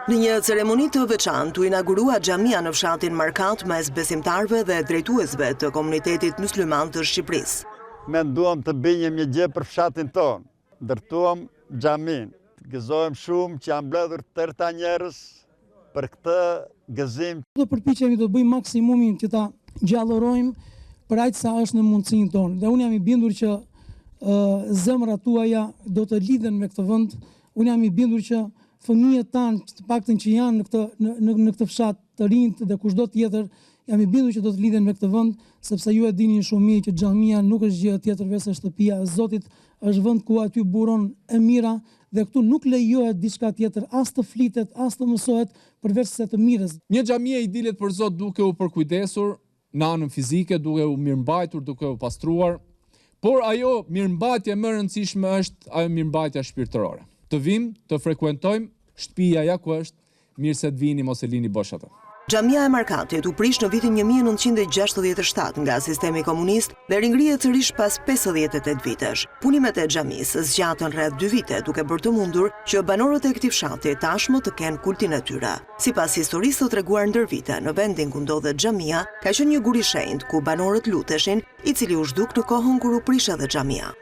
Në një ceremoni të veçantë u inaugurua xhamia në fshatin Markat mes besimtarëve dhe drejtuesve të komunitetit mysliman të Shqipërisë. Menduam të bëjmë një gjë për fshatin tonë, ndërtuam xhamin. Gëzohem shumë që janë mbledhur tërta njerëz për këtë gëzim. Do përpiqemi të bëjmë maksimumin që ta gjallërojmë për aq sa është në mundësinë tonë. Dhe unë jam i bindur që zemrat tuaja do të lidhen me këtë vend. Unë jam i bindur që fëmijët tanë, të paktën që janë në këtë fshat, të rinjt dhe kushdo tjetër, jam i bindur që do të lidhen me këtë vend, sepse ju e dini shumë mirë që xhamia nuk është gjë tjetër veç se shtëpia e Zotit, është vend ku aty buron e mira dhe këtu nuk lejohet diçka tjetër, as të flitet, as të mësohet përveç se të mirës. Një xhamie i dilet për Zot duke u përkujdesur në anën fizike, duke u mirëmbajtur, duke u pastruar, por ajo mirëmbajtje më e rëndësishme është ajo mirëmbajtja shpirtërore. Të vim, të frekuentojmë, shtëpia ja ku është, mirë se të vini mos e lini bosh atë. Xhamia e Markatit u prish në vitin 1967 nga sistemi komunist dhe ringrihet sërish pas 58 vitesh. Punimet e xhamisë zgjatën rreth 2 vite, duke bërë të mundur që banorët e këtij fshati tashmë të kenë kultin e tyre. Sipas historisë të treguar ndër vite, në vendin ku ndodhet xhamia, ka qenë një gur i shenjtë ku banorët luteshin, i cili u zhduk në kohën kur u prish edhe xhamia.